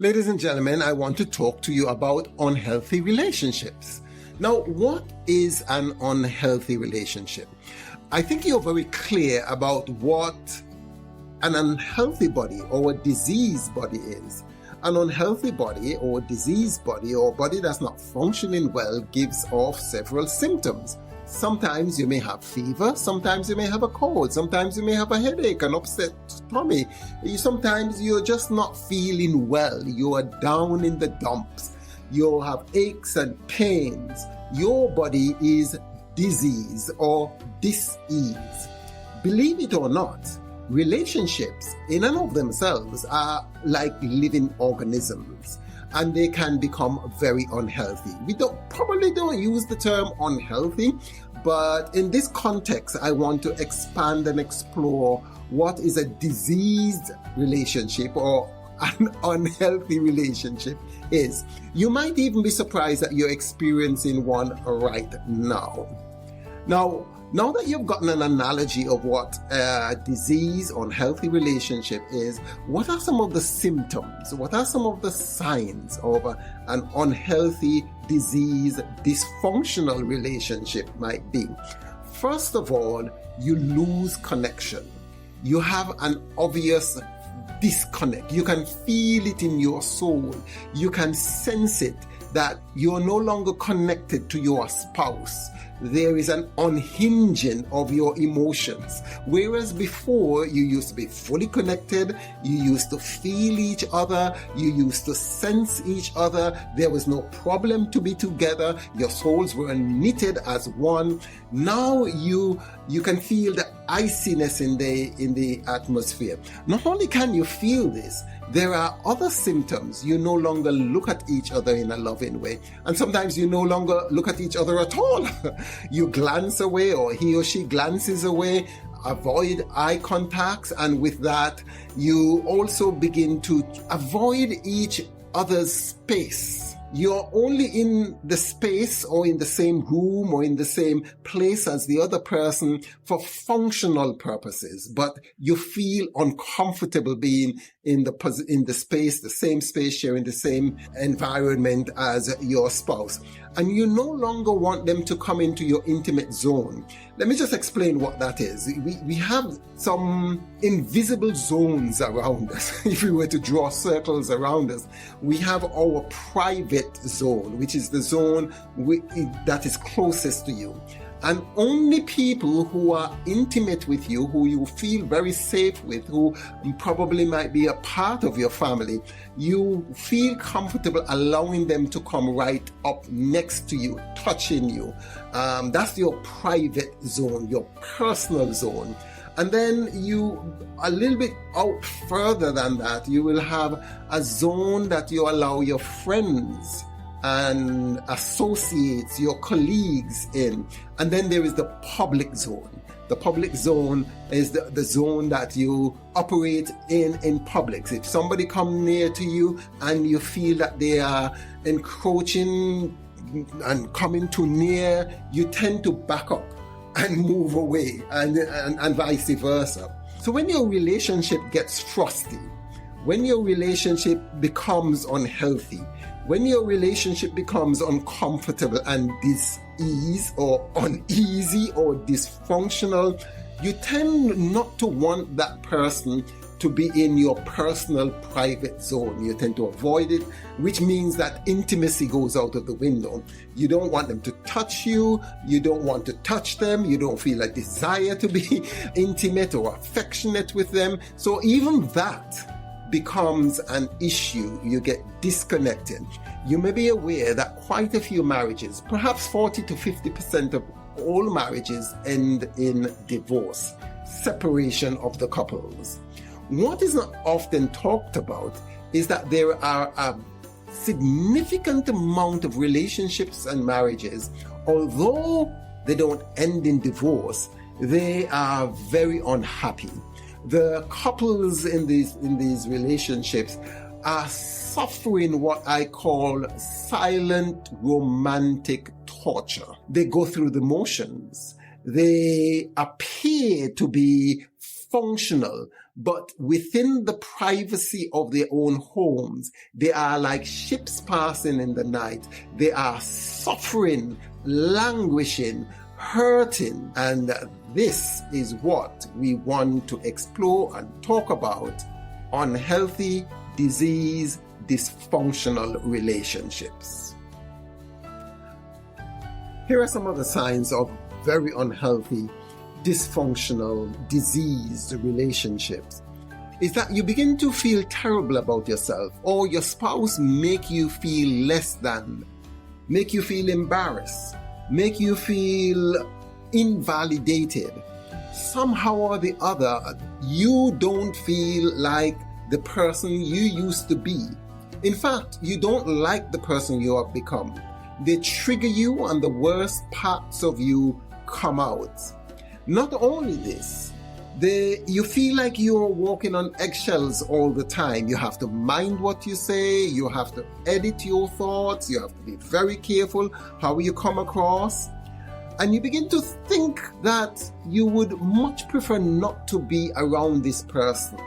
Ladies and gentlemen, I want to talk to you about unhealthy relationships. Now, what is an unhealthy relationship? I think you're very clear about what an unhealthy body or a diseased body is. An unhealthy body or diseased body or body that's not functioning well gives off several symptoms. Sometimes you may have fever, sometimes you may have a cold, sometimes you may have a headache, an upset tummy. Sometimes you're just not feeling well, you are down in the dumps, you have aches and pains. Your body is disease or dis-ease. Believe it or not, relationships in and of themselves are like living organisms, and they can become very unhealthy. We probably don't use the term unhealthy, but in this context, I want to expand and explore what is a diseased relationship or an unhealthy relationship is. You might even be surprised that you're experiencing one right now. Now that you've gotten an analogy of what a disease, unhealthy relationship is, what are some of the symptoms? What are some of the signs of an unhealthy, disease, dysfunctional relationship might be? First of all, you lose connection. You have an obvious disconnect. You can feel it in your soul. You can sense it that you're no longer connected to your spouse. There is an unhinging of your emotions. Whereas before, you used to be fully connected, you used to feel each other, you used to sense each other, there was no problem to be together, your souls were knitted as one. Now you can feel the iciness in the atmosphere. Not only can you feel this, there are other symptoms. You no longer look at each other in a loving way. And sometimes you no longer look at each other at all. You glance away, or he or she glances away, avoid eye contacts. And with that, you also begin to avoid each other's space. You're only in the space or in the same room or in the same place as the other person for functional purposes, but you feel uncomfortable being in the space, the same space, sharing the same environment as your spouse. And you no longer want them to come into your intimate zone. Let me just explain what that is. We have some invisible zones around us. If we were to draw circles around us, we have our private zone, which is the zone that is closest to you. And only people who are intimate with you, who you feel very safe with, who probably might be a part of your family, you feel comfortable allowing them to come right up next to you, touching you. That's your private zone, your personal zone. And then a little bit out further than that, you will have a zone that you allow your friends and associates, your colleagues in. And then there is the public zone. The public zone is the zone that you operate in public. If somebody come near to you and you feel that they are encroaching and coming too near, you tend to back up and move away, and vice versa. So when your relationship gets frosty, when your relationship becomes unhealthy, when your relationship becomes uncomfortable and dis-ease or uneasy or dysfunctional, you tend not to want that person to be in your personal private zone. You tend to avoid it, which means that intimacy goes out of the window. You don't want them to touch you. You don't want to touch them. You don't feel a desire to be intimate or affectionate with them. So even that becomes an issue. You get disconnected. You may be aware that quite a few marriages, perhaps 40 to 50% of all marriages, end in divorce, separation of the couples. What is not often talked about is that there are a significant amount of relationships and marriages, although they don't end in divorce, they are very unhappy. The couples in these relationships are suffering what I call silent romantic torture. They go through the motions. They appear to be functional, but within the privacy of their own homes, they are like ships passing in the night. They are suffering, languishing, hurting. And this is what we want to explore and talk about: unhealthy, disease, dysfunctional relationships. Here are some of the signs of very unhealthy, dysfunctional, diseased relationships. Is that you begin to feel terrible about yourself, or your spouse make you feel less than, make you feel embarrassed, make you feel invalidated. Somehow or the other, you don't feel like the person you used to be. In fact, you don't like the person you have become. They trigger you and the worst parts of you come out. Not only this, you feel like you're walking on eggshells all the time. You have to mind what you say, you have to edit your thoughts, you have to be very careful how you come across. And you begin to think that you would much prefer not to be around this person.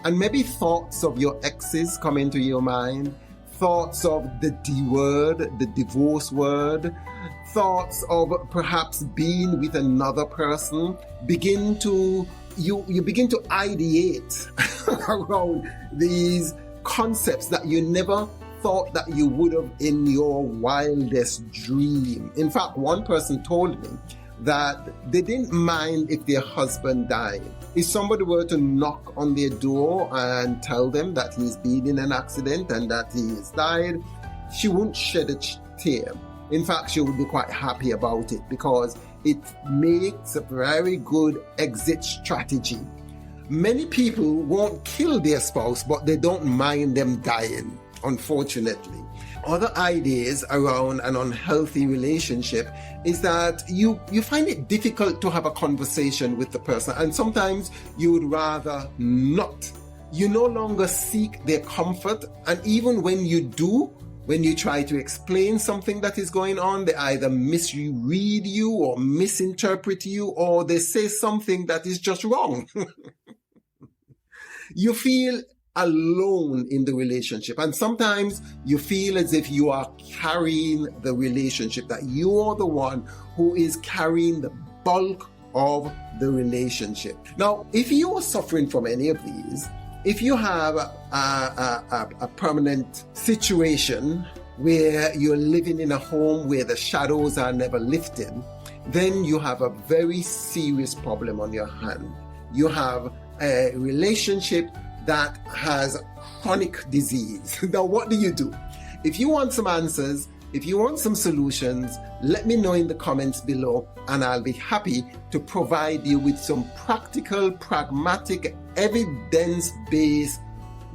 And maybe thoughts of your exes come into your mind, thoughts of the D word, the divorce word, thoughts of perhaps being with another person begin to, you begin to ideate around these concepts that you never thought that you would have in your wildest dream. In fact, one person told me that they didn't mind if their husband died. If somebody were to knock on their door and tell them that he's been in an accident and that he has died, she wouldn't shed a tear. In fact, she would be quite happy about it because it makes a very good exit strategy. Many people won't kill their spouse, but they don't mind them dying, unfortunately. Other ideas around an unhealthy relationship is that you find it difficult to have a conversation with the person, and sometimes you would rather not. You no longer seek their comfort, and even when you do, when you try to explain something that is going on, they either misread you or misinterpret you, or they say something that is just wrong. You feel alone in the relationship, and sometimes you feel as if you are carrying the relationship, that you are the one who is carrying the bulk of the relationship. Now, if you are suffering from any of these, if you have a permanent situation where you're living in a home where the shadows are never lifted, then you have a very serious problem on your hand. You have a relationship that has chronic disease. Now, what do? If you want some answers, if you want some solutions, let me know in the comments below, and I'll be happy to provide you with some practical, pragmatic, evidence-based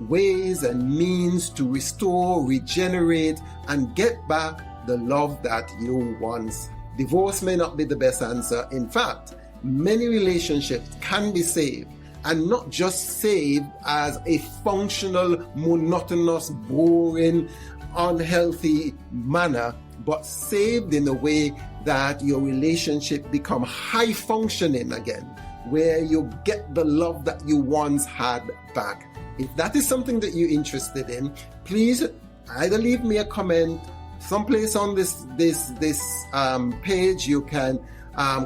ways and means to restore, regenerate, and get back the love that you once had. Divorce may not be the best answer. In fact, many relationships can be saved, and not just saved as a functional, monotonous, boring, unhealthy manner, but saved in a way that your relationship become high functioning again, where you get the love that you once had back. If that is something that you're interested in, please either leave me a comment someplace on this page. You can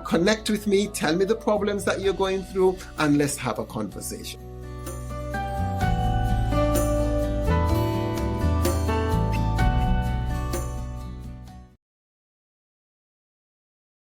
connect with me, tell me the problems that you're going through, and let's have a conversation.